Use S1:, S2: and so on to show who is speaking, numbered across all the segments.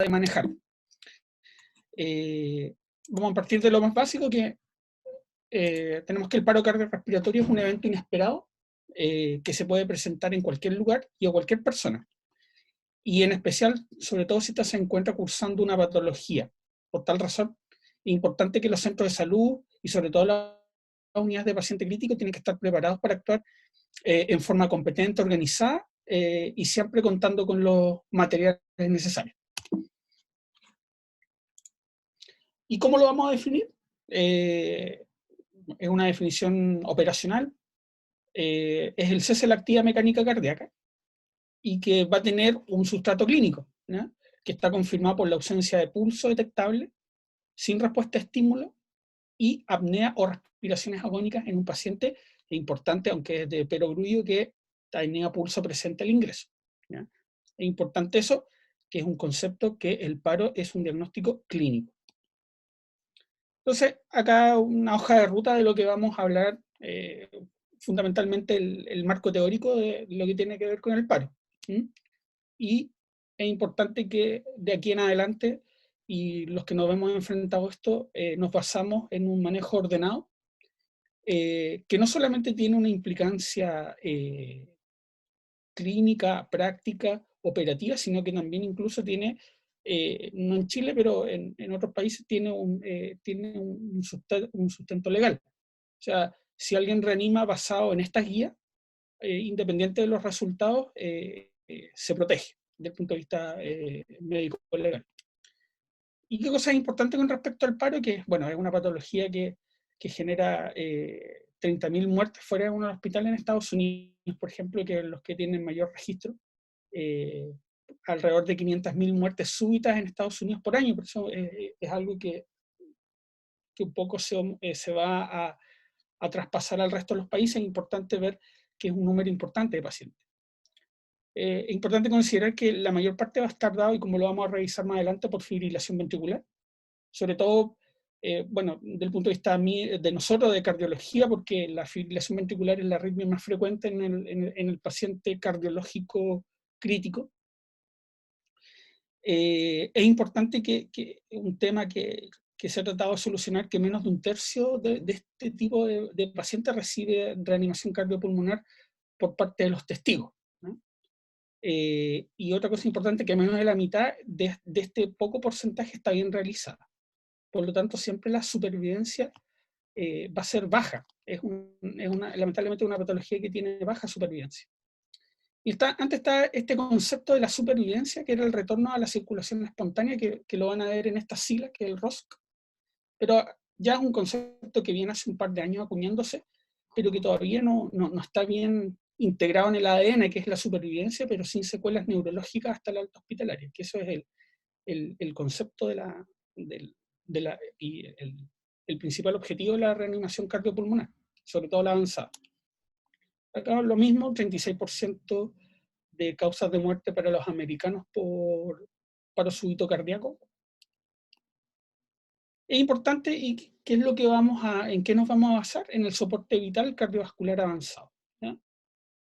S1: de manejar. Vamos a partir de lo más básico, que tenemos que el paro cardiorrespiratorio es un evento inesperado que se puede presentar en cualquier lugar y a cualquier persona. Y en especial, sobre todo si se encuentra cursando una patología. Por tal razón, es importante que los centros de salud y sobre todo las unidades de paciente crítico tienen que estar preparados para actuar en forma competente, organizada y siempre contando con los materiales necesarios. ¿Y cómo lo vamos a definir? Es una definición operacional, es el cese de la actividad mecánica cardíaca y que va a tener un sustrato clínico, ¿no? Que está confirmado por la ausencia de pulso detectable, sin respuesta a estímulo y apnea o respiraciones agónicas en un paciente importante, aunque es de perogrullo, que tenía pulso presente al ingreso, ¿ya? Es importante eso, que es un concepto que el paro es un diagnóstico clínico. Entonces, acá una hoja de ruta de lo que vamos a hablar, fundamentalmente el marco teórico de lo que tiene que ver con el paro. Y es importante que de aquí en adelante, y los que nos vemos enfrentados a esto, nos basamos en un manejo ordenado, que no solamente tiene una implicancia clínica, práctica, operativa, sino que también incluso tiene, no en Chile, pero en otros países tiene un sustento legal. O sea, si alguien reanima basado en estas guías, independiente de los resultados, se protege desde el punto de vista médico legal. ¿Y qué cosa es importante con respecto al paro? Que, bueno, es una patología que genera 30.000 muertes fuera de un hospital en Estados Unidos, por ejemplo, que los que tienen mayor registro. Eh, Alrededor de 500.000 muertes súbitas en Estados Unidos por año, por eso es algo que un poco se va a traspasar al resto de los países. Es importante ver que es un número importante de pacientes. Es importante considerar que la mayor parte va a estar dado, y como lo vamos a revisar más adelante, por fibrilación ventricular, sobre todo, bueno, desde el punto de vista de nosotros, de cardiología, porque la fibrilación ventricular es la arritmia más frecuente en el paciente cardiológico crítico. Es importante que un tema que se ha tratado de solucionar, que menos de un tercio de este tipo de pacientes recibe reanimación cardiopulmonar por parte de los testigos, ¿no? Y otra cosa importante, que menos de la mitad de este poco porcentaje está bien realizada. Por lo tanto, siempre la supervivencia va a ser baja. Lamentablemente una patología que tiene baja supervivencia. Y antes está este concepto de la supervivencia, que era el retorno a la circulación espontánea, que lo van a ver en estas siglas, que es el ROSC. Pero ya es un concepto que viene hace un par de años acuñándose, pero que todavía no está bien integrado en el ADN, que es la supervivencia, pero sin secuelas neurológicas hasta la alta hospitalaria, que eso es el concepto y el principal objetivo de la reanimación cardiopulmonar, sobre todo la avanzada. Acá lo mismo, 36% de causas de muerte para los americanos por paro súbito cardíaco. Es importante, y ¿qué es lo que en qué nos vamos a basar? En el soporte vital cardiovascular avanzado, ¿ya?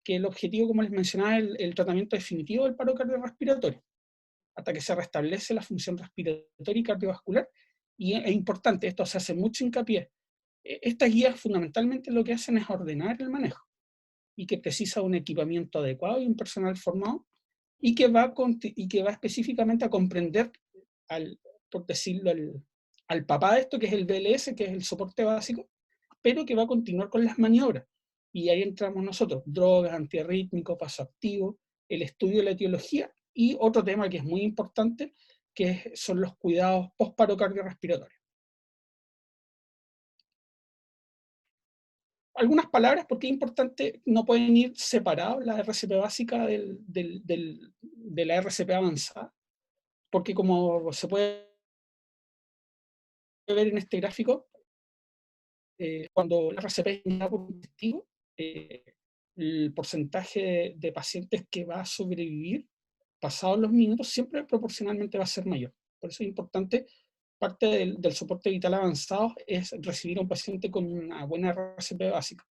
S1: Que el objetivo, como les mencionaba, es el tratamiento definitivo del paro cardiorrespiratorio, hasta que se restablece la función respiratoria y cardiovascular. Y es importante, esto se hace mucho hincapié. Estas guías fundamentalmente lo que hacen es ordenar el manejo, y que precisa un equipamiento adecuado y un personal formado, y que va específicamente a comprender, por decirlo, al papá de esto, que es el BLS, que es el soporte básico, pero que va a continuar con las maniobras. Y ahí entramos nosotros: drogas, antiarrítmicos, paso activo, el estudio de la etiología, y otro tema que es muy importante, que son los cuidados post-paro cardiorrespiratorio. Algunas palabras, porque es importante, no pueden ir separados la RCP básica de la RCP avanzada, porque como se puede ver en este gráfico, cuando la RCP es indicada por un testigo, el porcentaje de pacientes que va a sobrevivir pasados los minutos siempre proporcionalmente va a ser mayor. Por eso es importante, parte del soporte vital avanzado es recibir a un paciente con una buena RCP básica,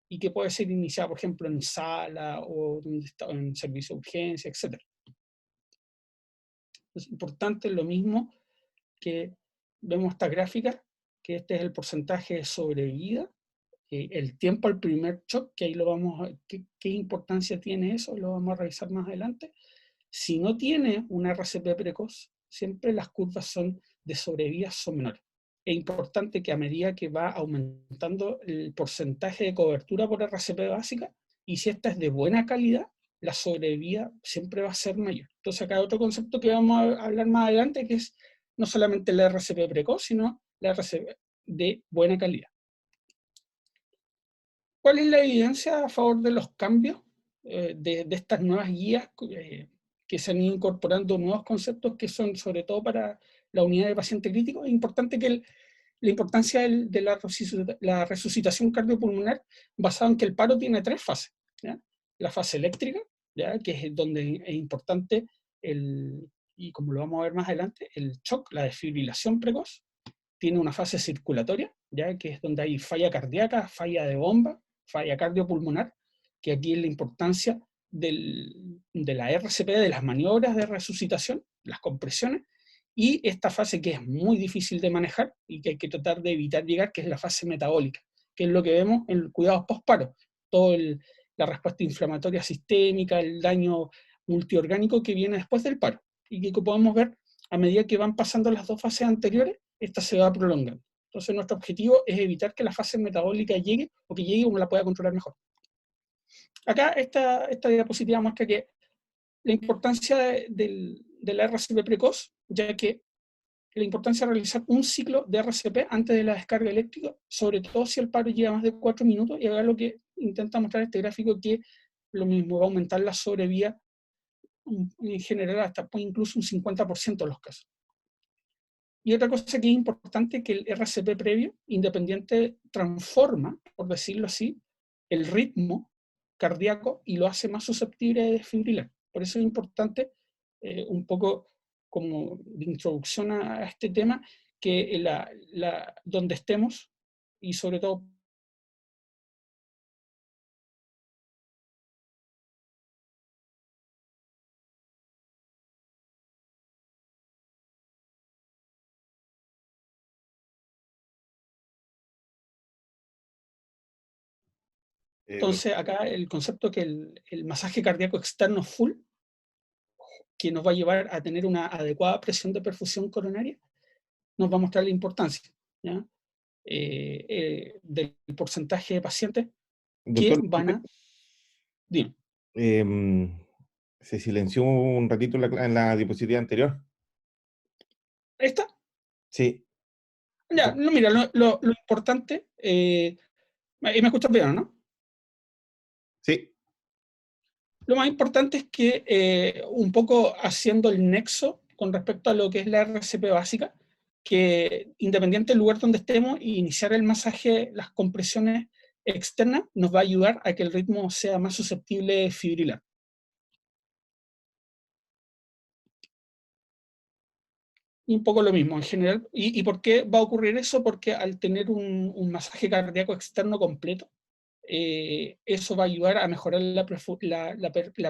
S1: y que puede ser iniciada, por ejemplo, en sala o en servicio de urgencia, etc. Es importante lo mismo que vemos esta gráfica, que este es el porcentaje de sobrevida, el tiempo al primer shock, que ahí lo vamos a, qué importancia tiene eso, lo vamos a revisar más adelante. Si no tiene una RCP precoz, siempre las curvas son de sobrevida son menores. Es importante que a medida que va aumentando el porcentaje de cobertura por RCP básica, y si esta es de buena calidad, la sobrevida siempre va a ser mayor. Entonces acá hay otro concepto que vamos a hablar más adelante, que es no solamente la RCP precoz, sino la RCP de buena calidad. ¿Cuál es la evidencia a favor de los cambios de estas nuevas guías que se han ido incorporando nuevos conceptos que son sobre todo para la unidad de paciente crítico? Es importante que la importancia de la resucitación cardiopulmonar basada en que el paro tiene 3 fases. ¿Ya? La fase eléctrica, ¿ya? Que es donde es importante, y como lo vamos a ver más adelante, el shock, la desfibrilación precoz. Tiene una fase circulatoria, ¿ya? Que es donde hay falla cardíaca, falla de bomba, falla cardiopulmonar, que aquí es la importancia de la RCP, de las maniobras de resucitación, las compresiones, y esta fase que es muy difícil de manejar y que hay que tratar de evitar llegar, que es la fase metabólica, que es lo que vemos en el cuidado post-paro, toda la respuesta inflamatoria sistémica, el daño multiorgánico que viene después del paro, y que podemos ver a medida que van pasando las 2 fases anteriores, esta se va prolongando. Entonces nuestro objetivo es evitar que la fase metabólica llegue, o que llegue uno la pueda controlar mejor. Acá esta diapositiva muestra que la importancia de la RCP precoz, ya que la importancia de realizar un ciclo de RCP antes de la descarga eléctrica, sobre todo si el paro lleva más de 4 minutos, y acá lo que intenta mostrar este gráfico, que lo mismo va a aumentar la sobrevida en general hasta incluso un 50% de los casos. Y otra cosa que es importante, que el RCP previo, independiente, transforma, por decirlo así, el ritmo cardíaco y lo hace más susceptible de desfibrilar. Por eso es importante, un poco como de introducción a este tema, que donde estemos, y sobre todo entonces acá el concepto que el masaje cardíaco externo full, que nos va a llevar a tener una adecuada presión de perfusión coronaria, nos va a mostrar la importancia, ¿ya? Del porcentaje de pacientes que
S2: Doctor,
S1: van a... Dime.
S2: se silenció un ratito en la diapositiva anterior.
S1: ¿Esta?
S2: Sí,
S1: Ya, no, mira, lo importante... y me escuchas bien, ¿no?
S2: sí.
S1: Lo más importante es que un poco haciendo el nexo con respecto a lo que es la RCP básica, que independiente del lugar donde estemos, iniciar el masaje, las compresiones externas, nos va a ayudar a que el ritmo sea más susceptible de fibrilar. Y un poco lo mismo en general. ¿Y por qué va a ocurrir eso? Porque al tener un masaje cardíaco externo completo, eso va a ayudar a mejorar la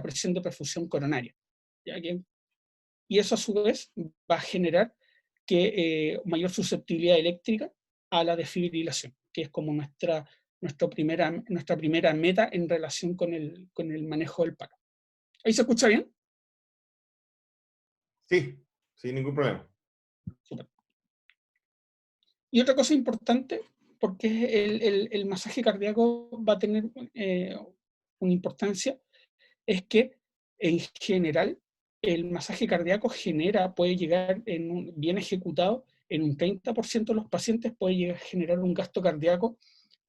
S1: presión de perfusión coronaria. ¿Ya? Y eso a su vez va a generar mayor susceptibilidad eléctrica a la desfibrilación, que es como nuestra primera meta en relación con el manejo del paro. ¿Ahí se escucha bien?
S2: Sí, sin ningún problema.
S1: Súper. Y otra cosa importante, porque el masaje cardíaco va a tener una importancia, es que en general el masaje cardíaco puede llegar, bien ejecutado, en un 30% de los pacientes puede llegar a generar un gasto cardíaco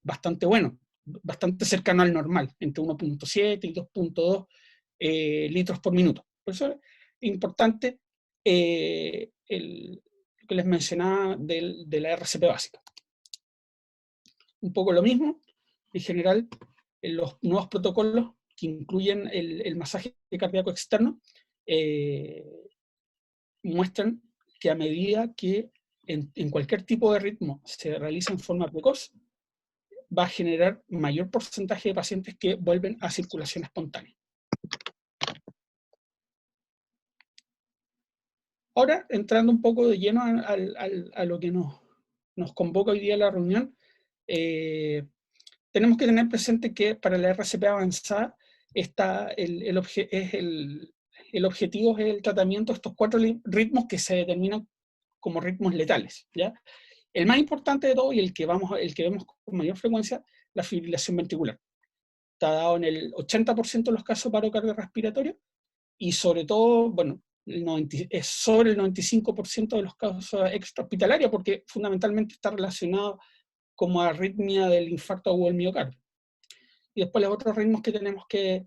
S1: bastante bueno, bastante cercano al normal, entre 1.7 y 2.2 litros por minuto. Por eso es importante lo que les mencionaba de la RCP básica. Un poco lo mismo, en general, en los nuevos protocolos que incluyen el masaje cardíaco externo, muestran que a medida que en cualquier tipo de ritmo se realiza en forma precoz, va a generar mayor porcentaje de pacientes que vuelven a circulación espontánea. Ahora, entrando un poco de lleno a lo que nos convoca hoy día a la reunión, tenemos que tener presente que para la RCP avanzada está el objetivo es el tratamiento de estos 4 ritmos que se determinan como ritmos letales, ¿ya? El más importante de todo y el que vemos con mayor frecuencia, la fibrilación ventricular. Está dado en el 80% de los casos de paro cardiorrespiratorio y sobre todo, bueno, es sobre el 95% de los casos extrahospitalarios porque fundamentalmente está relacionado como arritmia del infarto agudo del miocardio. Y después los otros ritmos que tenemos que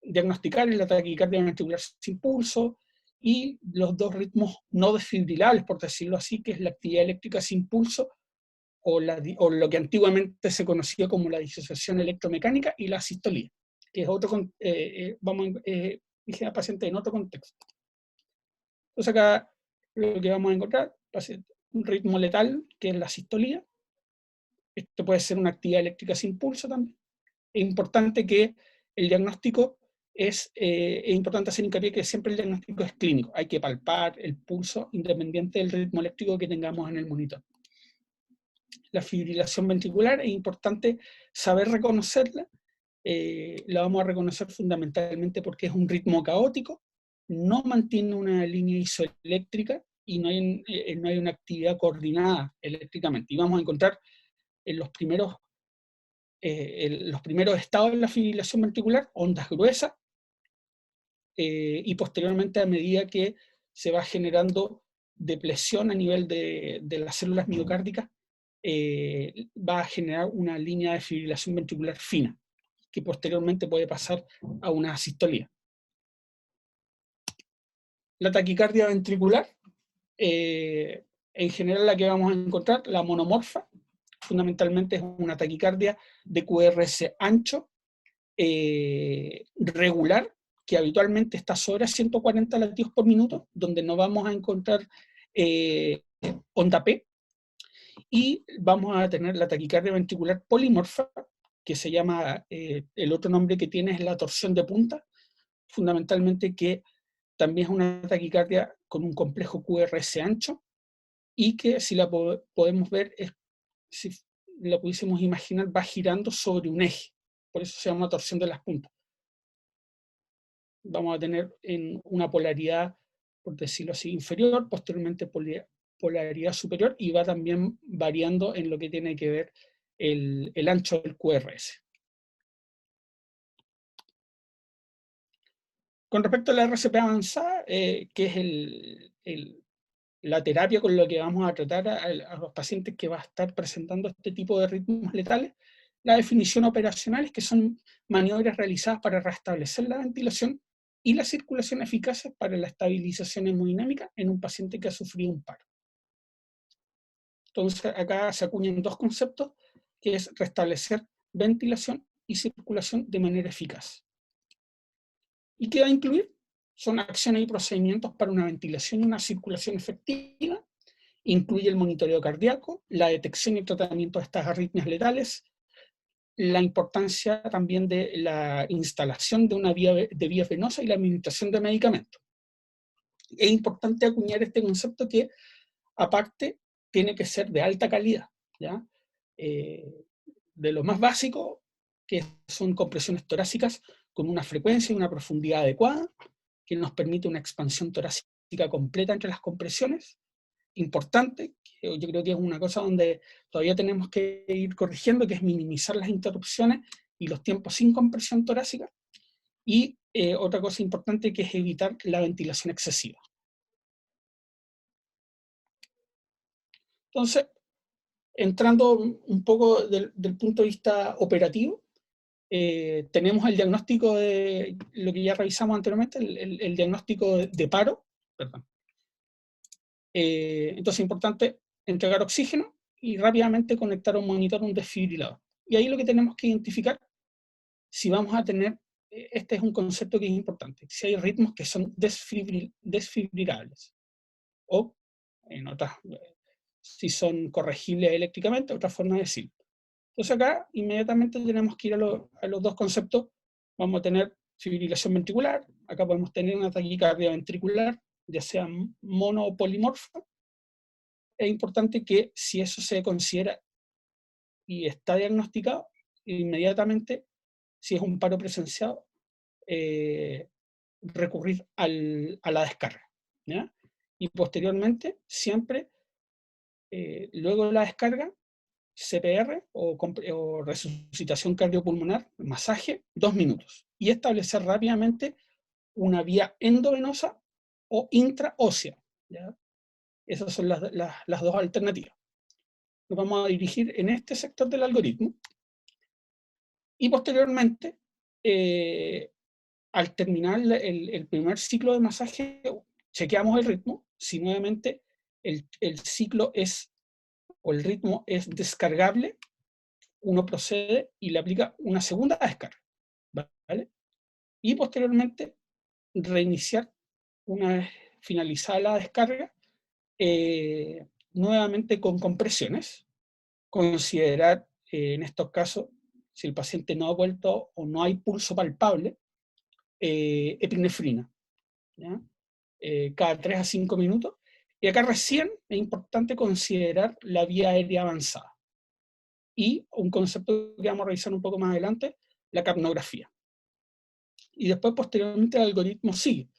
S1: diagnosticar es la taquicardia ventricular sin pulso y los 2 ritmos no desfibrilables, por decirlo así, que es la actividad eléctrica sin pulso o lo que antiguamente se conocía como la disociación electromecánica y la asistolía, que es otro, dije a paciente en otro contexto. Entonces acá lo que vamos a encontrar va a ser un ritmo letal, que es la asistolía. Esto puede ser una actividad eléctrica sin pulso también. Es importante que el diagnóstico es importante hacer hincapié que siempre el diagnóstico es clínico. Hay que palpar el pulso independiente del ritmo eléctrico que tengamos en el monitor. La fibrilación ventricular es importante saber reconocerla. La vamos a reconocer fundamentalmente porque es un ritmo caótico, no mantiene una línea isoeléctrica y no hay una actividad coordinada eléctricamente. Y vamos a encontrar en los primeros estados de la fibrilación ventricular ondas gruesas y posteriormente a medida que se va generando depresión a nivel de las células miocárdicas, va a generar una línea de fibrilación ventricular fina, que posteriormente puede pasar a una asistolía. La taquicardia ventricular, en general la que vamos a encontrar, la monomorfa, fundamentalmente es una taquicardia de QRS ancho, regular, que habitualmente está sobre 140 latidos por minuto, donde no vamos a encontrar onda P, y vamos a tener la taquicardia ventricular polimorfa, que se llama, el otro nombre que tiene es la torsión de punta, fundamentalmente que también es una taquicardia con un complejo QRS ancho, y que si la podemos ver, si la pudiésemos imaginar, va girando sobre un eje, por eso se llama torsión de las puntas. Vamos a tener en una polaridad, por decirlo así, inferior, posteriormente polaridad superior, y va también variando en lo que tiene que ver el ancho del QRS. Con respecto a la RCP avanzada, que es la terapia con lo que vamos a tratar a los pacientes que va a estar presentando este tipo de ritmos letales, la definición operacional es que son maniobras realizadas para restablecer la ventilación y la circulación eficaces para la estabilización hemodinámica en un paciente que ha sufrido un paro. Entonces acá se acuñan 2 conceptos, que es restablecer ventilación y circulación de manera eficaz. ¿Y qué va a incluir? Son acciones y procedimientos para una ventilación y una circulación efectiva. Incluye el monitoreo cardíaco, la detección y tratamiento de estas arritmias letales, la importancia también de la instalación de una vía venosa y la administración de medicamentos. Es importante acuñar este concepto que, aparte, tiene que ser de alta calidad, ¿ya? De lo más básico, que son compresiones torácicas con una frecuencia y una profundidad adecuada, que nos permite una expansión torácica completa entre las compresiones. Importante, que yo creo que es una cosa donde todavía tenemos que ir corrigiendo, que es minimizar las interrupciones y los tiempos sin compresión torácica. Y otra cosa importante, que es evitar la ventilación excesiva. Entonces, entrando un poco del punto de vista operativo, tenemos el diagnóstico de lo que ya revisamos anteriormente, el diagnóstico de paro, perdón. Entonces es importante entregar oxígeno y rápidamente conectar a un monitor, un desfibrilador. Y ahí lo que tenemos que identificar, si vamos a tener, este es un concepto que es importante, si hay ritmos que son desfibrilables, o en otras, si son corregibles eléctricamente, otra forma de decirlo. Entonces acá inmediatamente tenemos que ir a los 2 conceptos. Vamos a tener fibrilación ventricular, acá podemos tener una taquicardia ventricular, ya sea mono o polimorfa, es importante que si eso se considera y está diagnosticado, inmediatamente, si es un paro presenciado, recurrir a la descarga, ¿ya? Y posteriormente, siempre, luego de la descarga, CPR o resucitación cardiopulmonar, masaje, 2 minutos. Y establecer rápidamente una vía endovenosa o intraósea, ¿ya? Esas son las dos alternativas. Nos vamos a dirigir en este sector del algoritmo. Y posteriormente, al terminar el primer ciclo de masaje, chequeamos el ritmo. Si nuevamente el ciclo o el ritmo es descargable, uno procede y le aplica una segunda descarga, ¿vale? Y posteriormente reiniciar, una vez finalizada la descarga, nuevamente con compresiones. Considerar, en estos casos, si el paciente no ha vuelto o no hay pulso palpable, epinefrina, ¿ya? Cada 3 a 5 minutos. Y acá recién es importante considerar la vía aérea avanzada. Y un concepto que vamos a revisar un poco más adelante, la capnografía. Y después, posteriormente, el algoritmo sigue.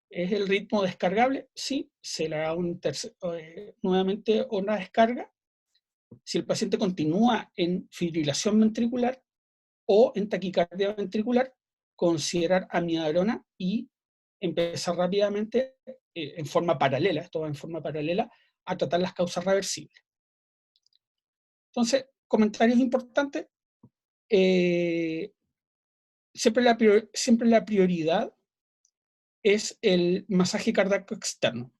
S1: ¿Es el ritmo descargable? Sí, se le da nuevamente una descarga. Si el paciente continúa en fibrilación ventricular o en taquicardia ventricular, considerar amiodarona y empezar rápidamente, en forma paralela, esto va en forma paralela, a tratar las causas reversibles. Entonces, comentarios importantes. Siempre la prioridad es el masaje cardíaco externo.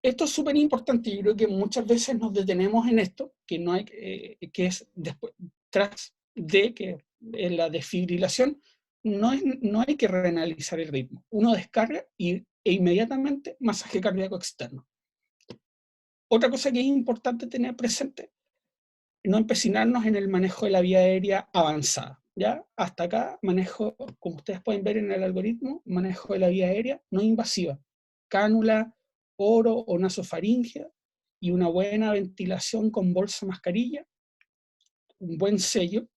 S1: Esto es súper importante. Yo creo que muchas veces nos detenemos en esto, que no hay, que es después, tras de que en la desfibrilación no hay que reanalizar el ritmo. Uno descarga e inmediatamente masaje cardíaco externo. Otra cosa que es importante tener presente, no empecinarnos en el manejo de la vía aérea avanzada. ¿Ya? Hasta acá, manejo, como ustedes pueden ver en el algoritmo, manejo de la vía aérea no invasiva. Cánula, oro o nasofaringea y una buena ventilación con bolsa mascarilla, un buen sello.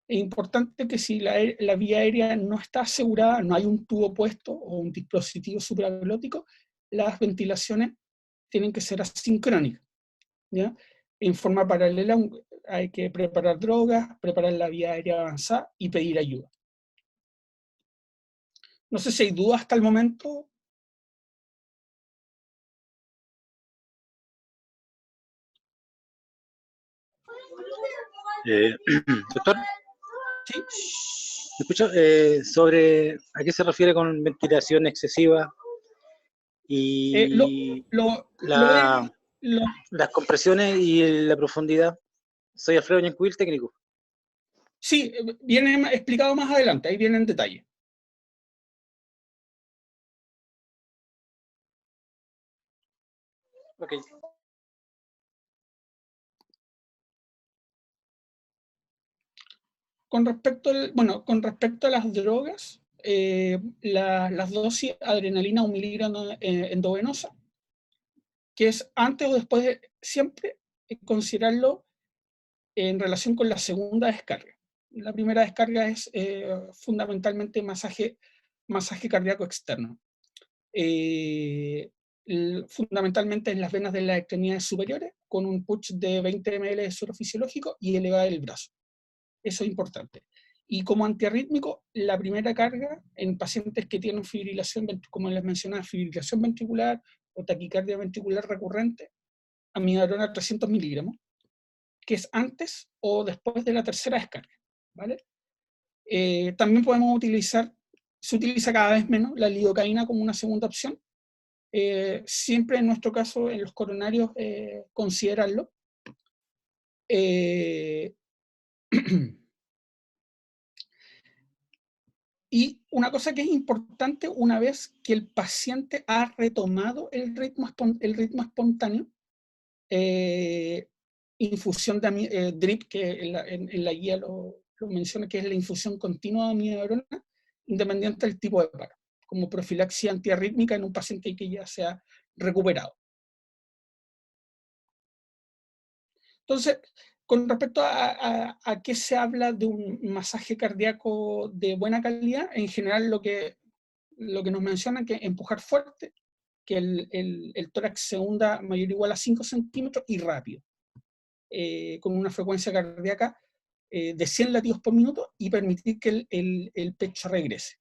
S1: Es importante que si la vía aérea no está asegurada, no hay un tubo puesto o un dispositivo supraglótico, las ventilaciones tienen que ser asincrónicas, ¿ya? En forma paralela hay que preparar drogas, preparar la vía aérea avanzada y pedir ayuda. No sé si hay dudas hasta el momento.
S3: Doctor,
S1: ¿Sí?
S3: ¿me escucha? Sobre a qué se refiere con ventilación excesiva y las compresiones y la profundidad. Soy Alfredo Ñancuil, técnico.
S1: Sí, viene explicado más adelante, ahí viene en detalle.
S3: Ok.
S1: Con respecto a las drogas, las dosis adrenalina 1 miligramo endovenosa, que es antes o después siempre considerarlo en relación con la segunda descarga. La primera descarga es fundamentalmente masaje cardíaco externo. Fundamentalmente en las venas de las extremidades superiores, con un push de 20 ml de suero fisiológico y elevar el brazo. Eso es importante. Y como antiarrítmico, la primera carga en pacientes que tienen fibrilación, como les mencionaba, fibrilación ventricular o taquicardia ventricular recurrente, amiodarona 300 miligramos, que es antes o después de la tercera descarga, ¿vale? También podemos utilizar, se utiliza cada vez menos la lidocaína como una segunda opción. Siempre en nuestro caso, en los coronarios, considerarlo. Y una cosa que es importante, una vez que el paciente ha retomado el ritmo espontáneo, infusión de DRIP, que en la guía lo menciona, que es la infusión continua de amiodarona, independiente del tipo de paro. como profilaxia antiarrítmica en un paciente que ya se ha recuperado. Entonces, con respecto a qué se habla de un masaje cardíaco de buena calidad, en general lo que nos mencionan es que empujar fuerte, que el tórax se hunda mayor o igual a 5 centímetros y rápido, con una frecuencia cardíaca de 100 latidos por minuto y permitir que el pecho regrese.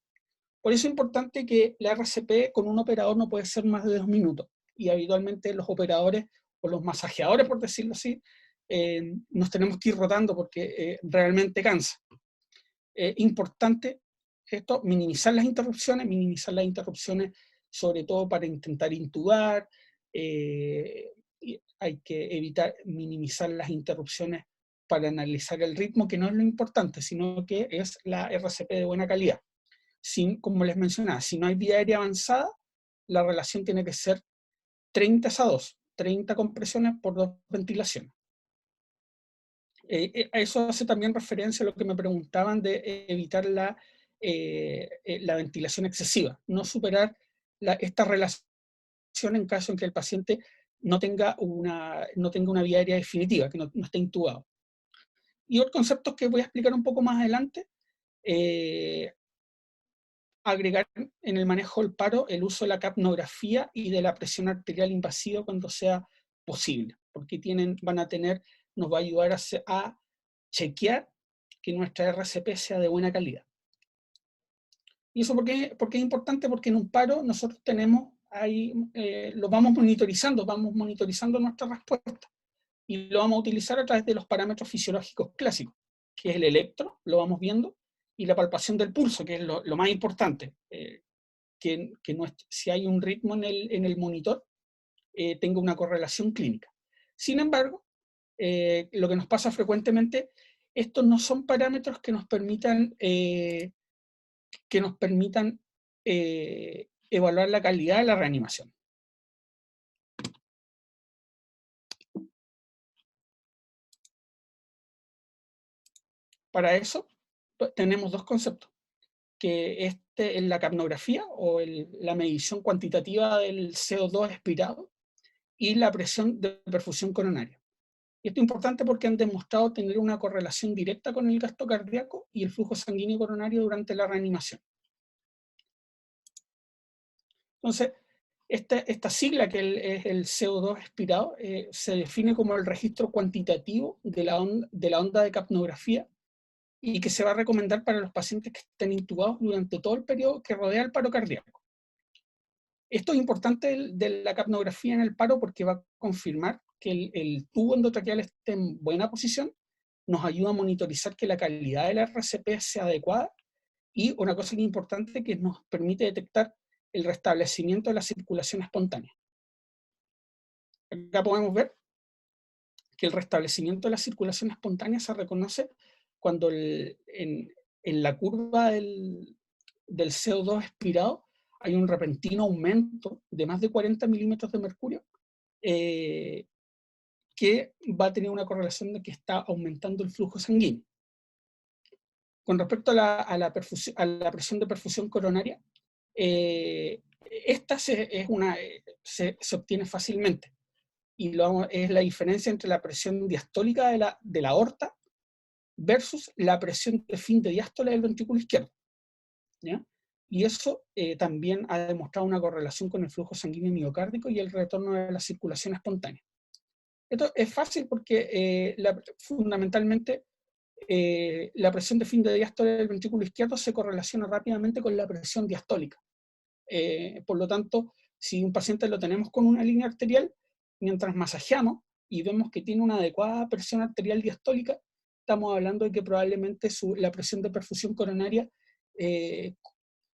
S1: Por eso es importante que la RCP con un operador no puede ser más de 2 minutos, y habitualmente los operadores o los masajeadores, por decirlo así, nos tenemos que ir rotando porque realmente cansa. Importante esto, minimizar las interrupciones sobre todo para intentar intubar. Hay que evitar minimizar las interrupciones para analizar el ritmo, que no es lo importante, sino que es la RCP de buena calidad. Como les mencionaba, si no hay vía aérea avanzada, la relación tiene que ser 30:2, 30 compresiones por 2 ventilaciones. Eso hace también referencia a lo que me preguntaban de evitar la ventilación excesiva, no superar esta relación en caso en que el paciente no tenga una vía aérea definitiva, que no esté intubado. Y otros conceptos que voy a explicar un poco más adelante, agregar en el manejo del paro el uso de la capnografía y de la presión arterial invasiva cuando sea posible, porque nos va a ayudar a chequear que nuestra RCP sea de buena calidad. ¿Y eso por qué es importante? Porque en un paro nosotros tenemos ahí, lo vamos monitorizando nuestra respuesta, y lo vamos a utilizar a través de los parámetros fisiológicos clásicos, que es el electro, lo vamos viendo, y la palpación del pulso, que es lo más importante, si hay un ritmo en el monitor, tenga una correlación clínica. Sin embargo, lo que nos pasa frecuentemente, estos no son parámetros que nos permitan evaluar la calidad de la reanimación. Para eso tenemos dos conceptos, que es la capnografía o la medición cuantitativa del CO2 expirado y la presión de perfusión coronaria. Y esto es importante porque han demostrado tener una correlación directa con el gasto cardíaco y el flujo sanguíneo coronario durante la reanimación. Entonces, esta sigla, que es el CO2 expirado, se define como el registro cuantitativo de la onda de capnografía, y que se va a recomendar para los pacientes que estén intubados durante todo el periodo que rodea el paro cardíaco. Esto es importante de la capnografía en el paro porque va a confirmar que el tubo endotraqueal esté en buena posición, nos ayuda a monitorizar que la calidad de la RCP sea adecuada, y una cosa que es importante, que nos permite detectar el restablecimiento de la circulación espontánea. Acá podemos ver que el restablecimiento de la circulación espontánea se reconoce cuando en la curva del CO2 expirado hay un repentino aumento de más de 40 milímetros de mercurio, que va a tener una correlación de que está aumentando el flujo sanguíneo. Con respecto a la presión de perfusión coronaria, esta se obtiene fácilmente, y es la diferencia entre la presión diastólica de la aorta versus la presión de fin de diástole del ventrículo izquierdo, ¿ya? Y eso también ha demostrado una correlación con el flujo sanguíneo miocárdico y el retorno de la circulación espontánea. Esto es fácil porque fundamentalmente la presión de fin de diástole del ventrículo izquierdo se correlaciona rápidamente con la presión diastólica. Por lo tanto, si un paciente lo tenemos con una línea arterial, mientras masajeamos y vemos que tiene una adecuada presión arterial diastólica, estamos hablando de que probablemente la presión de perfusión coronaria,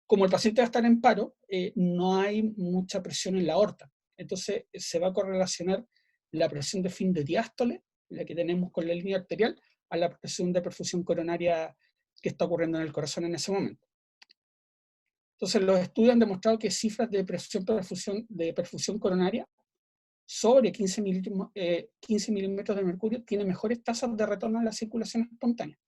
S1: como el paciente va a estar en paro, no hay mucha presión en la aorta. Entonces se va a correlacionar la presión de fin de diástole, la que tenemos con la línea arterial, a la presión de perfusión coronaria que está ocurriendo en el corazón en ese momento. Entonces los estudios han demostrado que cifras de perfusión coronaria sobre 15 milímetros de mercurio tienen mejores tasas de retorno a la circulación espontánea.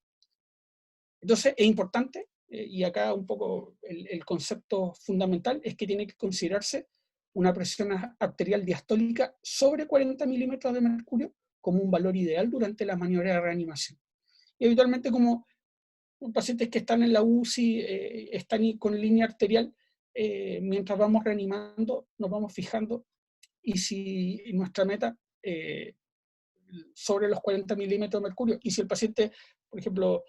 S1: Entonces es importante y acá un poco el concepto fundamental es que tiene que considerarse una presión arterial diastólica sobre 40 milímetros de mercurio como un valor ideal durante la maniobra de reanimación. Y habitualmente, como pacientes que están en la UCI están con línea arterial, mientras vamos reanimando, nos vamos fijando, y si nuestra meta sobre los 40 milímetros de mercurio, y si el paciente, por ejemplo,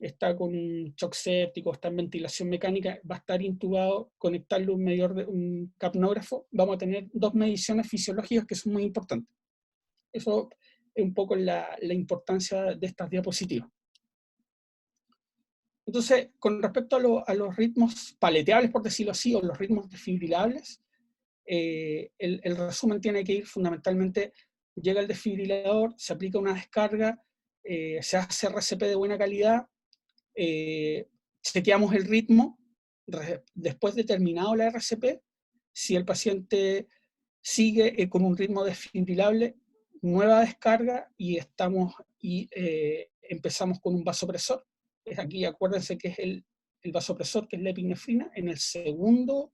S1: está con un shock séptico, está en ventilación mecánica, va a estar intubado, conectarle un medidor de un capnógrafo, vamos a tener 2 mediciones fisiológicas que son muy importantes. Eso es un poco la importancia de estas diapositivas. Entonces, con respecto a los ritmos paleteables, por decirlo así, o los ritmos desfibrilables, el resumen tiene que ir fundamentalmente: llega el desfibrilador, se aplica una descarga, se hace RCP de buena calidad, chequeamos el ritmo, después de terminado la RCP, si el paciente sigue con un ritmo desfibrilable, nueva descarga y empezamos con un vasopresor. Aquí acuérdense que es el vasopresor, que es la epinefrina, en el segundo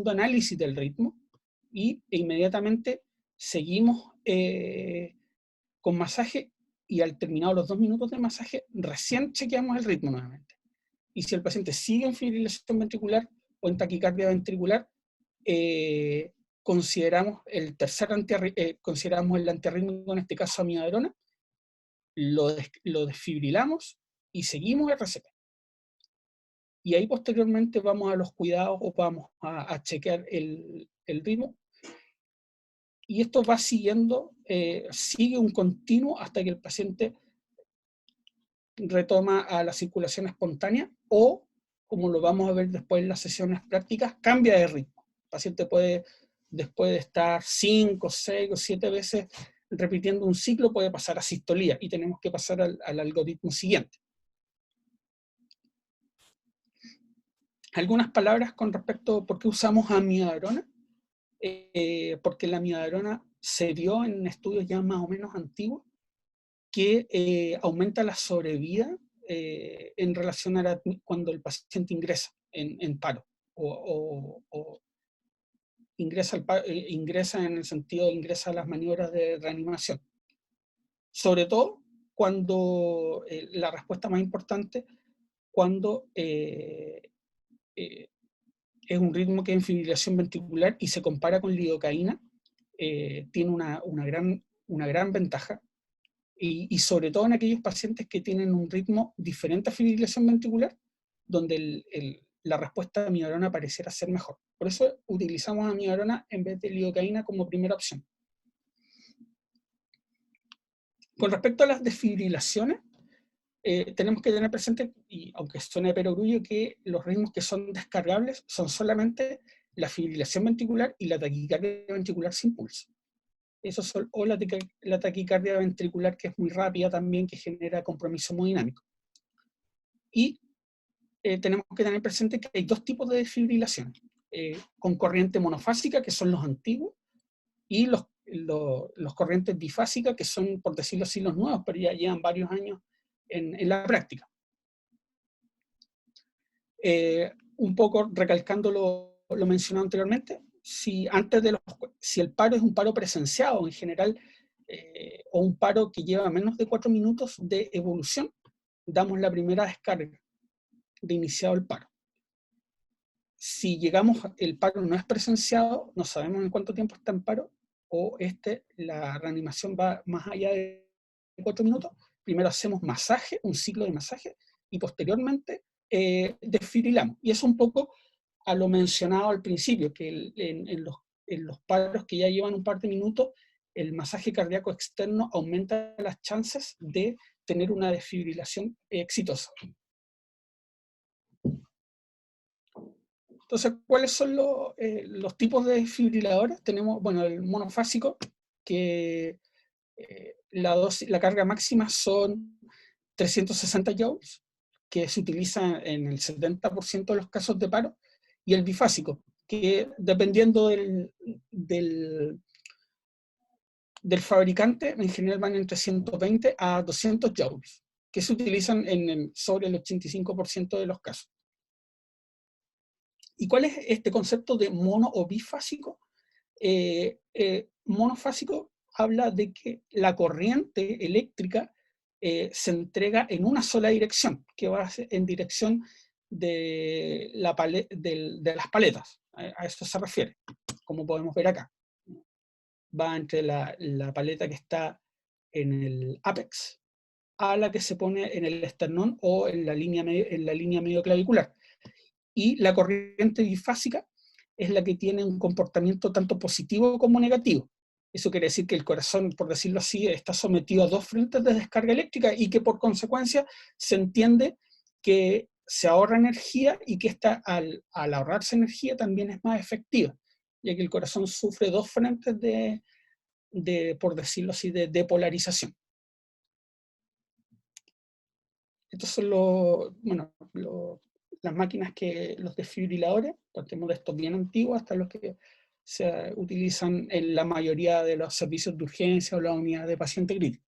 S1: análisis del ritmo, e inmediatamente seguimos con masaje, y al terminar los 2 minutos de masaje recién chequeamos el ritmo nuevamente. Y si el paciente sigue en fibrilación ventricular o en taquicardia ventricular, consideramos el antiarrítmico, en este caso amiodarona, lo desfibrilamos y seguimos RCP. Y ahí posteriormente vamos a los cuidados o vamos a chequear el ritmo. Y esto va siguiendo, sigue un continuo hasta que el paciente retoma a la circulación espontánea, o, como lo vamos a ver después en las sesiones prácticas, cambia de ritmo. El paciente puede, después de estar 5, 6 o 7 veces repitiendo un ciclo, puede pasar a sistolía, y tenemos que pasar al algoritmo siguiente. Algunas palabras con respecto a por qué usamos amiodarona. Porque la amiodarona se vio en estudios ya más o menos antiguos que aumenta la sobrevida en relación a cuando el paciente ingresa en paro, o ingresa en el sentido de ingresa a las maniobras de reanimación. Sobre todo cuando la respuesta más importante, cuando es un ritmo que es en fibrilación ventricular y se compara con lidocaína, tiene una gran ventaja, y sobre todo en aquellos pacientes que tienen un ritmo diferente a fibrilación ventricular, donde la respuesta de amiodarona pareciera ser mejor. Por eso utilizamos amiodarona en vez de lidocaína como primera opción. Con respecto a las desfibrilaciones, tenemos que tener presente, y aunque suene de perogrullo, que los ritmos que son descargables son solamente la fibrilación ventricular y la taquicardia ventricular sin pulso. Esos son, o la taquicardia ventricular, que es muy rápida también, que genera compromiso hemodinámico. Y tenemos que tener presente que hay 2 tipos de desfibrilación, con corriente monofásica, que son los antiguos, y los corrientes bifásicas, que son, por decirlo así, los nuevos, pero ya llevan varios años en la práctica. Un poco recalcando lo mencionado anteriormente, si el paro es un paro presenciado en general, o un paro que lleva menos de 4 minutos de evolución, damos la primera descarga de iniciado el paro. Si el paro no es presenciado, no sabemos en cuánto tiempo está en paro, o la reanimación va más allá de 4 minutos, primero hacemos masaje, un ciclo de masaje, y posteriormente desfibrilamos. Y es un poco a lo mencionado al principio, que en los paros que ya llevan un par de minutos, el masaje cardíaco externo aumenta las chances de tener una desfibrilación exitosa. Entonces, ¿cuáles son los tipos de desfibriladores? Tenemos, bueno, el monofásico, que la carga máxima son 360 joules, que se utiliza en el 70% de los casos de paro, y el bifásico, que dependiendo del fabricante, en general van entre 120 a 200 joules. que se utilizan sobre el 85% de los casos. ¿Y cuál es este concepto de mono o bifásico? Monofásico habla de que la corriente eléctrica se entrega en una sola dirección, que va en dirección de las paletas. A eso se refiere, como podemos ver acá. Va entre la paleta que está en el ápex a la que se pone en el esternón o en la línea medio clavicular. Y la corriente bifásica es la que tiene un comportamiento tanto positivo como negativo. Eso quiere decir que el corazón, por decirlo así, está sometido a dos frentes de descarga eléctrica y que por consecuencia se entiende que se ahorra energía y que esta, al ahorrarse energía también es más efectiva, ya que el corazón sufre dos frentes por decirlo así, de depolarización. Estos son las máquinas los desfibriladores, partimos de estos bien antiguos hasta los que se utilizan en la mayoría de los servicios de urgencia o la unidad de paciente crítico.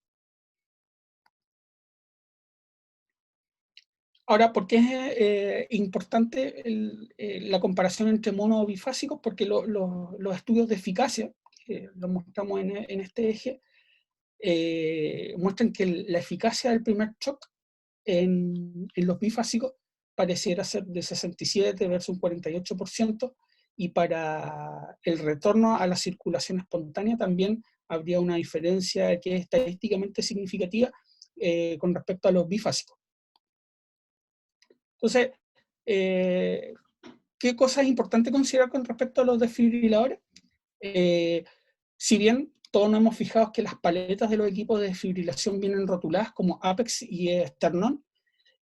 S1: Ahora, ¿por qué es importante la comparación entre mono o bifásicos? Porque los estudios de eficacia, que los mostramos en este eje, muestran que la eficacia del primer shock en los bifásicos pareciera ser de 67 versus un 48%, y para el retorno a la circulación espontánea también habría una diferencia que es estadísticamente significativa con respecto a los bifásicos. Entonces, ¿qué cosa es importante considerar con respecto a los desfibriladores? Si bien todos nos hemos fijado que las paletas de los equipos de desfibrilación vienen rotuladas como Apex y Sternón,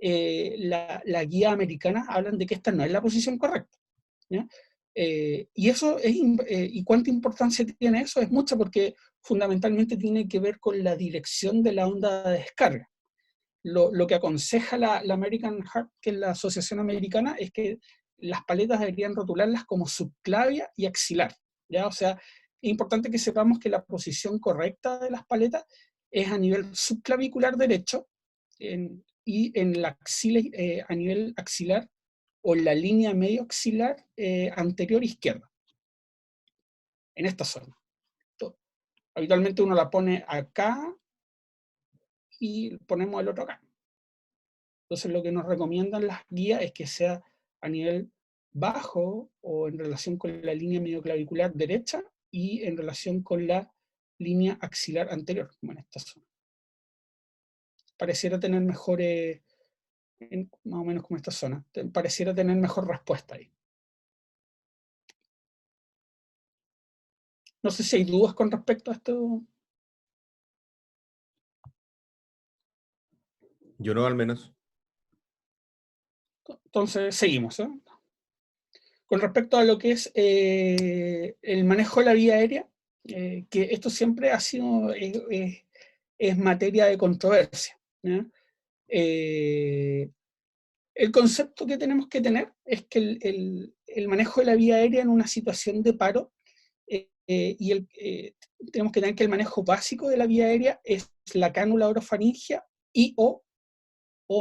S1: la guía americana hablan de que esta no es la posición correcta, ¿ya? Y eso ¿y cuánta importancia tiene eso? Es mucha, porque fundamentalmente tiene que ver con la dirección de la onda de descarga. Lo que aconseja la American Heart, que es la asociación americana, es que las paletas deberían rotularlas como subclavia y axilar, ¿ya? O sea, es importante que sepamos que la posición correcta de las paletas es a nivel subclavicular derecho, y en la axila, a nivel axilar, o en la línea medio axilar anterior izquierda, en esta zona. Habitualmente uno la pone acá y ponemos el otro acá. Entonces lo que nos recomiendan las guías es que sea a nivel bajo o en relación con la línea medio clavicular derecha y en relación con la línea axilar anterior, como en esta zona. Pareciera tener mejores, más o menos como esta zona, pareciera tener mejor respuesta ahí. No sé si hay dudas con respecto a esto.
S2: Yo no, al menos.
S1: Entonces, seguimos, ¿eh? Con respecto a lo que es el manejo de la vía aérea, que esto siempre ha sido, es materia de controversia, ¿ya? El concepto que tenemos que tener es que el manejo de la vía aérea en una situación de paro, tenemos que tener que el manejo básico de la vía aérea es la cánula orofaringia o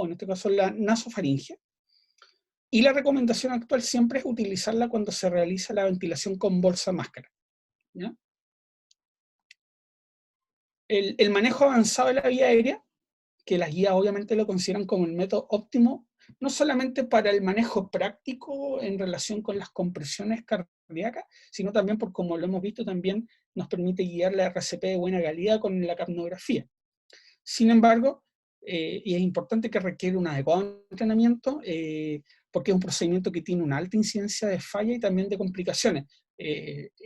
S1: en este caso la nasofaringia. Y la recomendación actual siempre es utilizarla cuando se realiza la ventilación con bolsa máscara, ¿ya? El manejo avanzado de la vía aérea, que las guías obviamente lo consideran como el método óptimo, no solamente para el manejo práctico en relación con las compresiones cardíacas, sino también por, como lo hemos visto, también nos permite guiar la RCP de buena calidad con la capnografía. Sin embargo, y es importante que requiere un adecuado entrenamiento, porque es un procedimiento que tiene una alta incidencia de falla y también de complicaciones.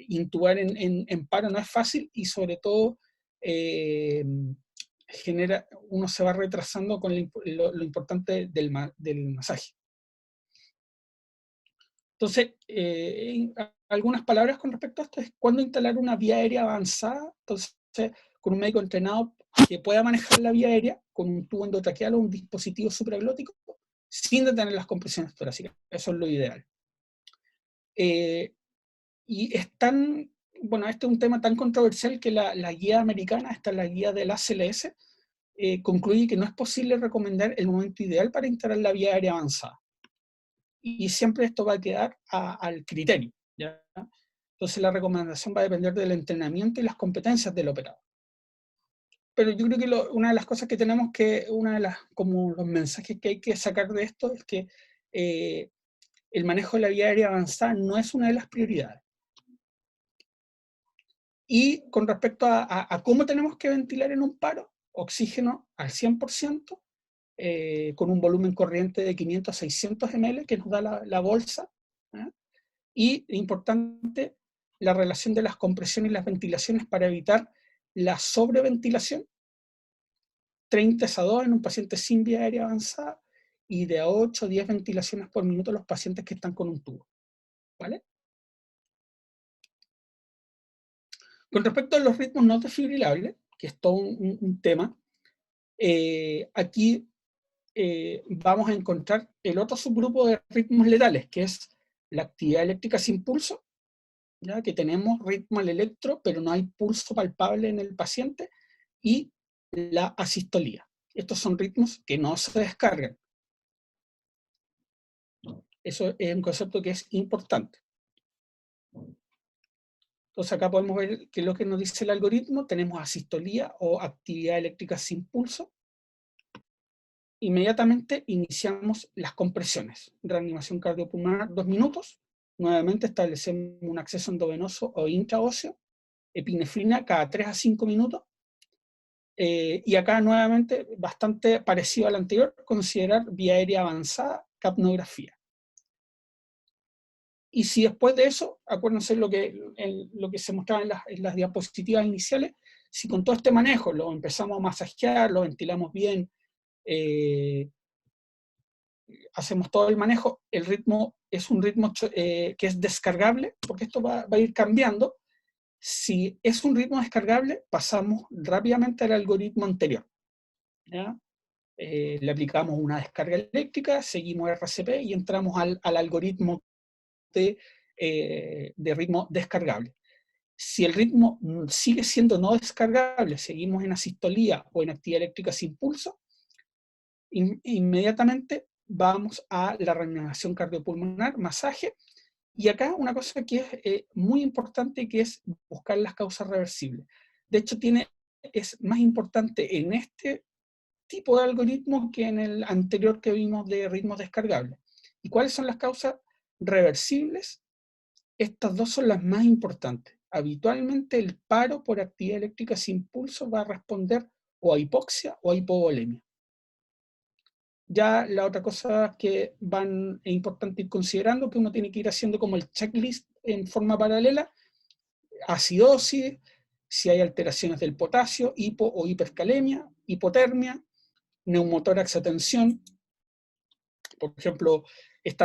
S1: Intubar en paro no es fácil, y sobre todo uno se va retrasando con lo importante del masaje. Entonces, algunas palabras con respecto a esto es cuándo instalar una vía aérea avanzada. Entonces, con un médico entrenado que pueda manejar la vía aérea con un tubo endotraqueal o un dispositivo supraglótico sin detener las compresiones torácicas. Eso es lo ideal. Y bueno, este es un tema tan controversial que la guía americana, esta es la guía del ACLS, concluye que no es posible recomendar el momento ideal para instalar la vía aérea avanzada. Y siempre esto va a quedar al criterio, ¿ya? Entonces la recomendación va a depender del entrenamiento y las competencias del operador. Pero yo creo que una de las cosas que tenemos que, como los mensajes que hay que sacar de esto es que el manejo de la vía aérea avanzada no es una de las prioridades. Y con respecto a cómo tenemos que ventilar en un paro, oxígeno al 100%, con un volumen corriente de 500 a 600 ml que nos da la bolsa, ¿eh? Y importante, la relación de las compresiones y las ventilaciones para evitar la sobreventilación, 30-2 en un paciente sin vía aérea avanzada y de 8 a 10 ventilaciones por minuto los pacientes que están con un tubo, ¿vale? Con respecto a los ritmos no desfibrilables, que es todo un tema, aquí vamos a encontrar el otro subgrupo de ritmos letales, que es la actividad eléctrica sin pulso, ¿ya? Que tenemos ritmo al electro, pero no hay pulso palpable en el paciente, y la asistolía. Estos son ritmos que no se descargan. Eso es un concepto que es importante. Entonces acá podemos ver qué es lo que nos dice el algoritmo. Tenemos asistolía o actividad eléctrica sin pulso. Inmediatamente iniciamos las compresiones. Reanimación cardiopulmonar 2 minutos. Nuevamente establecemos un acceso endovenoso o intraóseo. Epinefrina cada 3 a 5 minutos. Y acá nuevamente, bastante parecido al anterior, considerar vía aérea avanzada, capnografía. Y si después de eso, acuérdense lo que se mostraba en las diapositivas iniciales, si con todo este manejo lo empezamos a masajear, lo ventilamos bien, hacemos todo el manejo, el ritmo es un ritmo que es descargable, porque esto va a ir cambiando. Si es un ritmo descargable, pasamos rápidamente al algoritmo anterior, ¿ya? Le aplicamos una descarga eléctrica, seguimos RCP y entramos al algoritmo de ritmo descargable. Si el ritmo sigue siendo no descargable, seguimos en asistolía o en actividad eléctrica sin pulso, inmediatamente vamos a la reanimación cardiopulmonar, masaje, y acá una cosa que es muy importante, que es buscar las causas reversibles. De hecho, es más importante en este tipo de algoritmo que en el anterior que vimos de ritmos descargables. ¿Y cuáles son las causas reversibles? Estas dos son las más importantes. Habitualmente el paro por actividad eléctrica sin pulso va a responder o a hipoxia o a hipovolemia. Ya la otra cosa que es importante ir considerando, que uno tiene que ir haciendo como el checklist en forma paralela: acidosis, si hay alteraciones del potasio, hipo o hipercalemia, hipotermia, neumotórax a tensión. Por ejemplo, el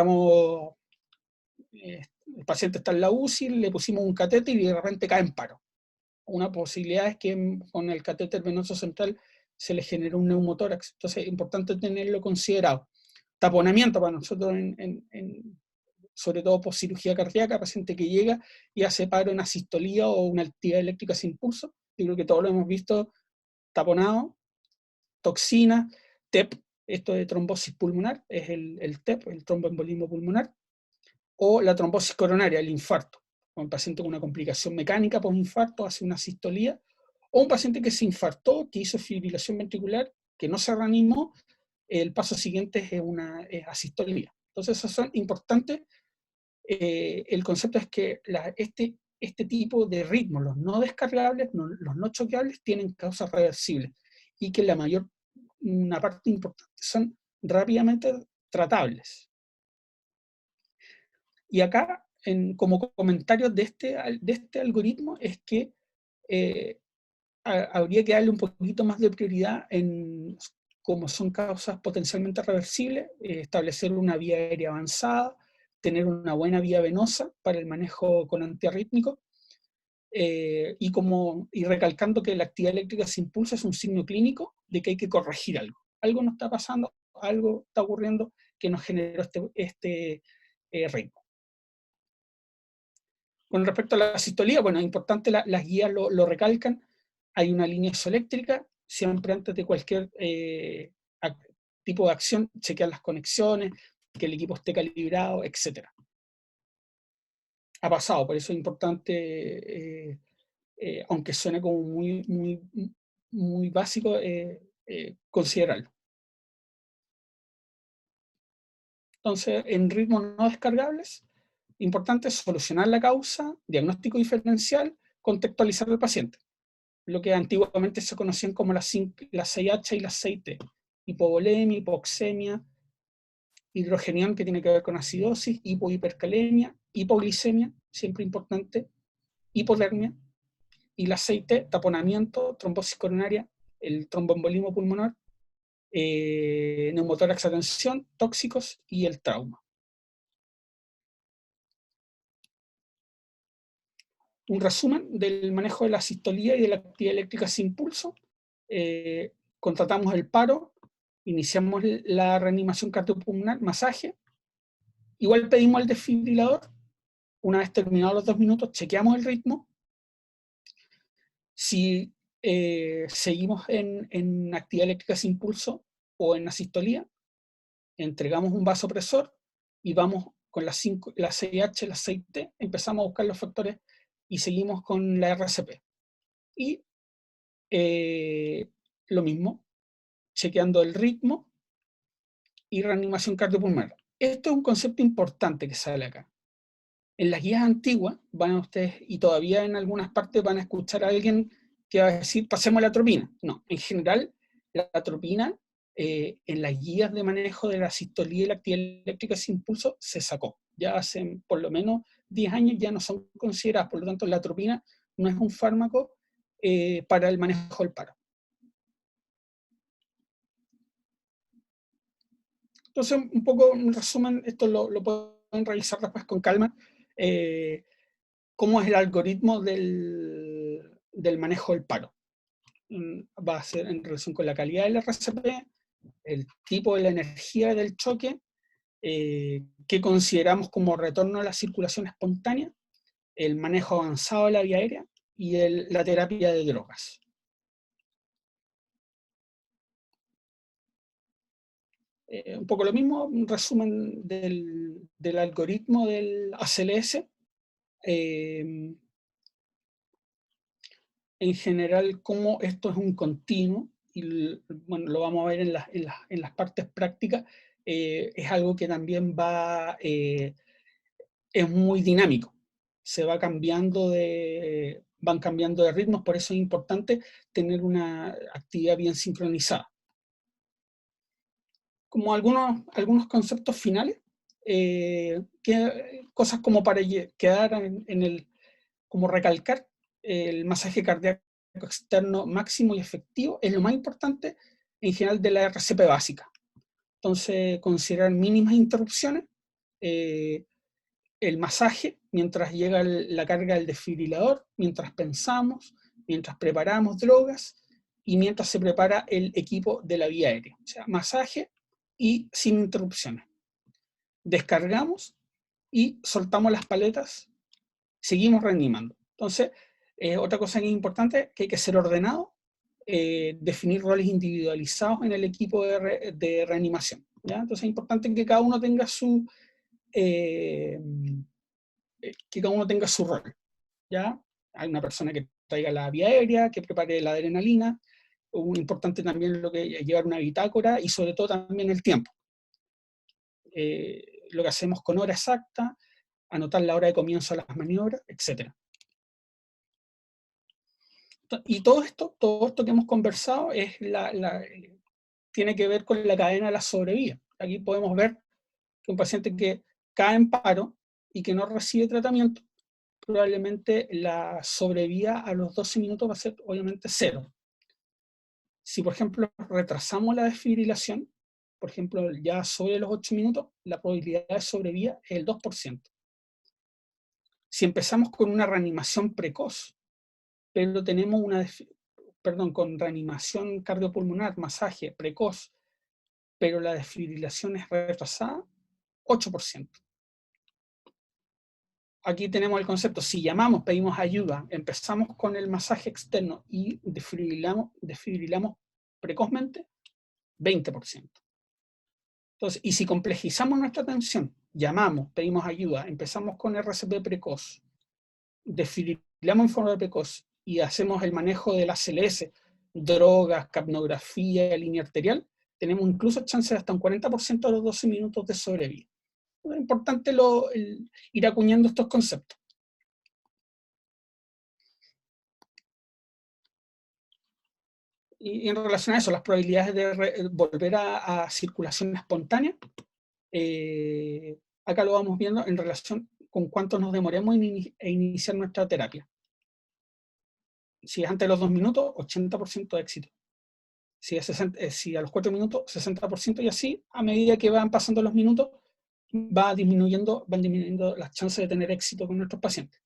S1: paciente está en la UCI, le pusimos un catéter y de repente cae en paro. Una posibilidad es que con el catéter venoso central se le genere un neumotórax. Entonces es importante tenerlo considerado. Taponamiento para nosotros, sobre todo por cirugía cardíaca, paciente que llega y hace paro en asistolía o una actividad eléctrica sin pulso. Yo creo que todos lo hemos visto taponado. Toxina, TEP, esto de trombosis pulmonar, es el TEP, el tromboembolismo pulmonar, o la trombosis coronaria, el infarto. Un paciente con una complicación mecánica por infarto hace una asistolía, o un paciente que se infartó, que hizo fibrilación ventricular, que no se reanimó, el paso siguiente es asistolía. Entonces, esos son importantes. El concepto es que este tipo de ritmos, los no descargables, los no choqueables, tienen causas reversibles, y que una parte importante son rápidamente tratables. Y acá, como comentarios de este algoritmo, es que habría que darle un poquito más de prioridad como son causas potencialmente reversibles, establecer una vía aérea avanzada, tener una buena vía venosa para el manejo con antiarrítmico, y recalcando que la actividad eléctrica sin pulso es un signo clínico de que hay que corregir algo. Algo nos está pasando, algo está ocurriendo que nos generó este ritmo. Con respecto a la asistolía, bueno, es importante, las guías lo recalcan, hay una línea isoeléctrica, siempre antes de cualquier tipo de acción, chequear las conexiones, que el equipo esté calibrado, etc. Ha pasado, por eso es importante, aunque suene como muy básico, considerarlo. Entonces, en ritmos no descargables, importante es solucionar la causa, diagnóstico diferencial, contextualizar al paciente. Lo que antiguamente se conocían como las 6H y las 6T. Hipovolemia, hipoxemia, hidrogenión, que tiene que ver con acidosis, hipohipercalemia, hipoglicemia, siempre importante, hipotermia, y las 6T, taponamiento, trombosis coronaria, el tromboembolismo pulmonar, neumotórax a tensión, tóxicos y el trauma. Un resumen del manejo de la sistolía y de la actividad eléctrica sin pulso. Contratamos el paro, iniciamos la reanimación cardiopulmonar, masaje. Igual pedimos el desfibrilador. Una vez terminados los 2 minutos, chequeamos el ritmo. Si seguimos en actividad eléctrica sin pulso o en asistolía, entregamos un vasopresor y vamos con las 6H, las 6T, empezamos a buscar los factores y seguimos con la RCP. Y lo mismo, chequeando el ritmo y reanimación cardiopulmonar. Esto es un concepto importante que sale acá. En las guías antiguas, van ustedes, y todavía en algunas partes van a escuchar a alguien que va a decir, pasemos a la atropina. No, en general, la atropina, en las guías de manejo de la sistolía y la actividad eléctrica sin pulso, se sacó. Ya hace por lo menos 10 años ya no son consideradas, por lo tanto la atropina no es un fármaco para el manejo del paro. Entonces, un poco un resumen, esto lo pueden revisar después con calma, cómo es el algoritmo del manejo del paro. Va a ser en relación con la calidad del RCP, el tipo de la energía del choque, que consideramos como retorno a la circulación espontánea, el manejo avanzado de la vía aérea y la terapia de drogas. Un poco lo mismo, un resumen del algoritmo del ACLS. En general, cómo esto es un continuo, y bueno, lo vamos a ver en las partes prácticas, es algo que también es muy dinámico, se va van cambiando de ritmos, por eso es importante tener una actividad bien sincronizada. Como algunos conceptos finales, cosas como para quedar como recalcar, el masaje cardíaco externo máximo y efectivo es lo más importante en general de la RCP básica. Entonces, considerar mínimas interrupciones, el masaje mientras llega la carga del desfibrilador, mientras pensamos, mientras preparamos drogas y mientras se prepara el equipo de la vía aérea. O sea, masaje y sin interrupciones. Descargamos y soltamos las paletas, seguimos reanimando. Entonces, otra cosa que es importante, que hay que ser ordenado, definir roles individualizados en el equipo de reanimación. ¿Ya? Entonces es importante que cada uno tenga su rol. ¿Ya? Hay una persona que traiga la vía aérea, que prepare la adrenalina. Importante también llevar una bitácora y sobre todo también el tiempo. Lo que hacemos con hora exacta, anotar la hora de comienzo de las maniobras, etc. Y todo esto que hemos conversado tiene que ver con la cadena de la sobrevida. Aquí podemos ver que un paciente que cae en paro y que no recibe tratamiento, probablemente la sobrevida a los 12 minutos va a ser obviamente 0. Si, por ejemplo, retrasamos la desfibrilación, por ejemplo, ya sobre los 8 minutos, la probabilidad de sobrevida es el 2%. Si empezamos con una reanimación precoz, pero tenemos con reanimación cardiopulmonar, masaje precoz, pero la desfibrilación es retrasada, 8%. Aquí tenemos el concepto, si llamamos, pedimos ayuda, empezamos con el masaje externo y desfibrilamos precozmente, 20%. Entonces, y si complejizamos nuestra atención, llamamos, pedimos ayuda, empezamos con RCP precoz, desfibrilamos en forma precoz y hacemos el manejo de la ACLS, drogas, capnografía, línea arterial, tenemos incluso chances de hasta un 40% a los 12 minutos de sobrevida. Es importante ir acuñando estos conceptos. Y en relación a eso, las probabilidades de volver a circulación espontánea, acá lo vamos viendo en relación con cuánto nos demoremos en iniciar nuestra terapia. Si es antes de los 2 minutos, 80% de éxito. Si a los 4 minutos, 60%, y así, a medida que van pasando los minutos, van disminuyendo las chances de tener éxito con nuestros pacientes.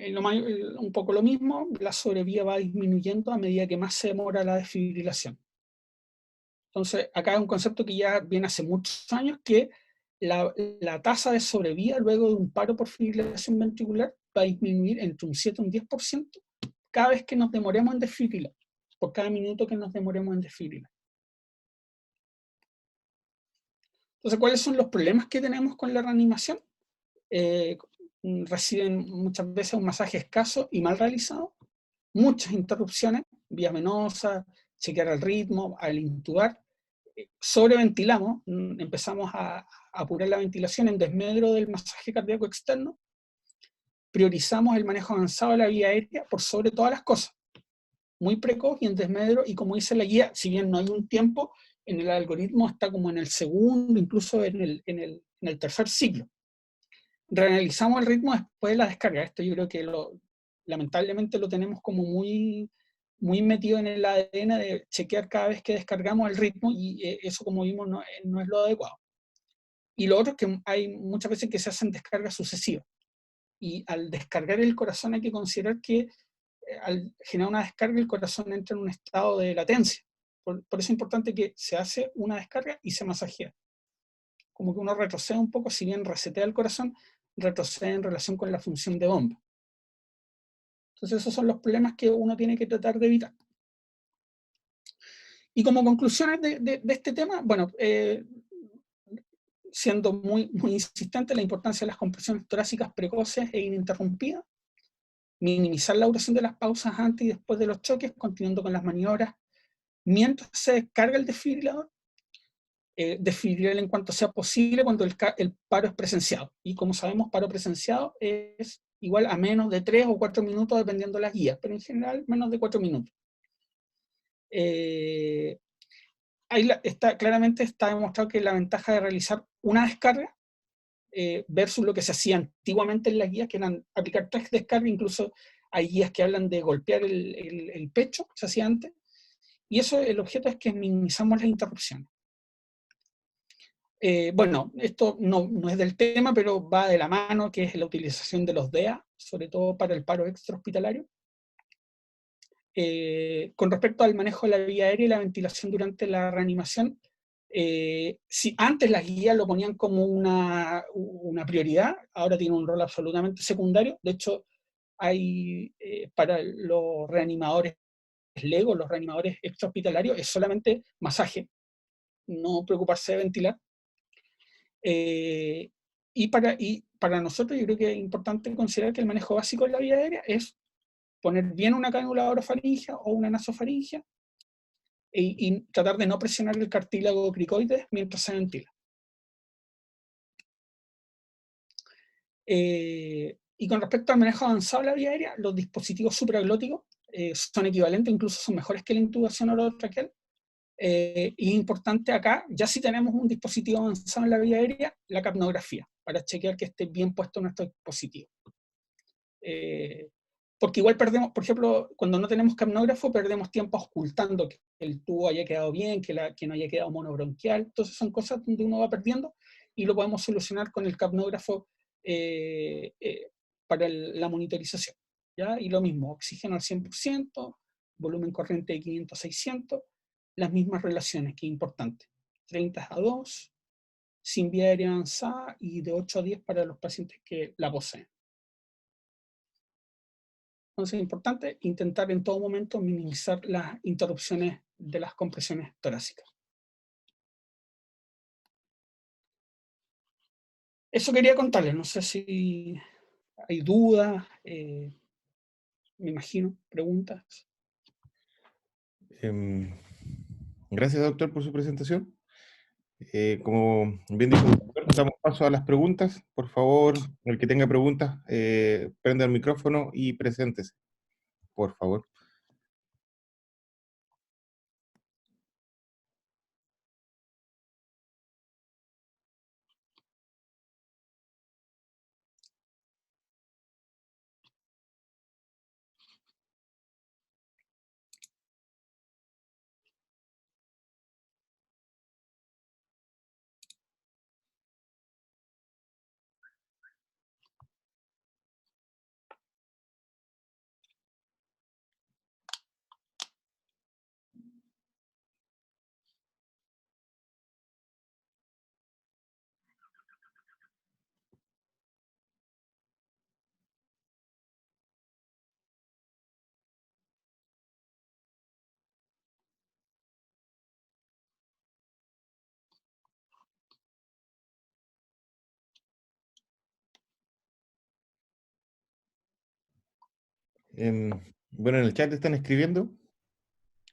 S1: Un poco lo mismo, la sobrevida va disminuyendo a medida que más se demora la desfibrilación. Entonces, acá hay un concepto que ya viene hace muchos años, que la tasa de sobrevida luego de un paro por fibrilación ventricular va a disminuir entre un 7 y un 10% cada vez que nos demoremos en desfibrilar, por cada minuto que nos demoremos en desfibrilar. Entonces, ¿cuáles son los problemas que tenemos con la reanimación? Reciben muchas veces un masaje escaso y mal realizado, muchas interrupciones, vías venosas, chequear el ritmo, al intubar, sobreventilamos, empezamos a apurar la ventilación en desmedro del masaje cardíaco externo, priorizamos el manejo avanzado de la vía aérea por sobre todas las cosas, muy precoz y en desmedro, y como dice la guía, si bien no hay un tiempo, en el algoritmo está como en el segundo, incluso en el tercer ciclo. Reanalizamos el ritmo después de la descarga. Esto yo creo que lamentablemente lo tenemos como muy metido en el ADN de chequear cada vez que descargamos el ritmo, y eso, como vimos, no es lo adecuado. Y lo otro es que hay muchas veces que se hacen descargas sucesivas. Y al descargar el corazón hay que considerar que al generar una descarga el corazón entra en un estado de latencia. Por eso es importante que se hace una descarga y se masajea. Como que uno retrocede un poco, si bien resetea el corazón, retrocede en relación con la función de bomba. Entonces esos son los problemas que uno tiene que tratar de evitar. Y como conclusiones de este tema, bueno, siendo muy insistente, la importancia de las compresiones torácicas precoces e ininterrumpidas, minimizar la duración de las pausas antes y después de los choques, continuando con las maniobras mientras se descarga el desfibrilador, desfibrilar en cuanto sea posible cuando el paro es presenciado. Y como sabemos, paro presenciado es igual a menos de 3 o 4 minutos dependiendo de las guías, pero en general menos de 4 minutos. Claramente está demostrado que la ventaja de realizar una descarga versus lo que se hacía antiguamente en las guías, que eran aplicar 3 descargas, incluso hay guías que hablan de golpear el pecho, se hacía antes, y eso, el objeto es que minimizamos las interrupciones. Bueno, esto no es del tema, pero va de la mano, que es la utilización de los DEA, sobre todo para el paro extrahospitalario. Con respecto al manejo de la vía aérea y la ventilación durante la reanimación, si antes las guías lo ponían como una prioridad, ahora tiene un rol absolutamente secundario. De hecho, hay para los reanimadores LEGO, los reanimadores extrahospitalarios, es solamente masaje, no preocuparse de ventilar. Y para nosotros yo creo que es importante considerar que el manejo básico de la vía aérea es poner bien una cánula orofaringea o una nasofaringea y tratar de no presionar el cartílago cricoides mientras se ventila. Y con respecto al manejo avanzado de la vía aérea, los dispositivos supraglóticos son equivalentes, incluso son mejores que la intubación orotraqueal. Y es importante acá, ya si tenemos un dispositivo avanzado en la vía aérea, la capnografía, para chequear que esté bien puesto nuestro dispositivo. Porque igual perdemos, por ejemplo, cuando no tenemos capnógrafo, perdemos tiempo ocultando que el tubo haya quedado bien, que no haya quedado monobronquial. Entonces son cosas donde uno va perdiendo y lo podemos solucionar con el capnógrafo para la monitorización, ¿ya? Y lo mismo, oxígeno al 100%, volumen corriente de 500 a 600, las mismas relaciones, que es importante, 30:2, sin vía aérea avanzada y de 8 a 10 para los pacientes que la poseen. Entonces es importante intentar en todo momento minimizar las interrupciones de las compresiones torácicas. Eso quería contarles, no sé si hay dudas, me imagino, preguntas.
S2: Gracias, doctor, por su presentación. Como bien dijo el doctor, damos paso a las preguntas. Por favor, el que tenga preguntas, prenda el micrófono y preséntese, por favor. Bueno, en el chat están escribiendo.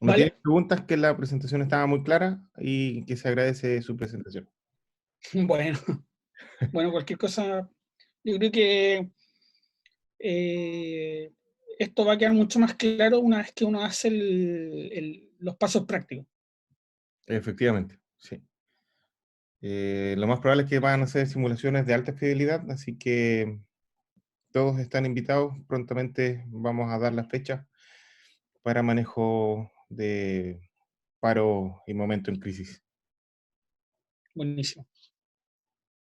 S2: No tienen
S1: ¿Vale?
S2: preguntas, que la presentación estaba muy clara y que se agradece su presentación.
S1: Bueno, bueno, cualquier cosa, yo creo que esto va a quedar mucho más claro una vez que uno hace los pasos prácticos.
S2: Efectivamente, sí. Lo más probable es que van a ser simulaciones de alta fidelidad, así que todos están invitados. Prontamente vamos a dar las fechas para manejo de paro y momento en crisis.
S1: Buenísimo.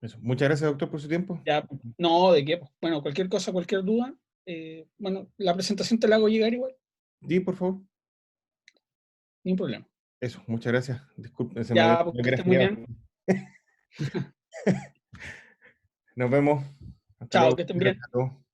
S2: Eso. Muchas gracias, doctor, por su tiempo.
S1: Ya, no, ¿de qué? Bueno, cualquier cosa, cualquier duda, bueno, la presentación te la hago llegar igual,
S2: Sí, por favor.
S1: ni un problema.
S2: Eso, muchas gracias. Disculpen, se me
S1: Ya,
S2: olvidó
S1: porque
S2: que era
S1: esté muy
S2: feriado.
S1: bien.
S2: Nos vemos. Hasta
S1: Chao,
S2: luego.
S1: que estén bien.
S2: Gracias a todos.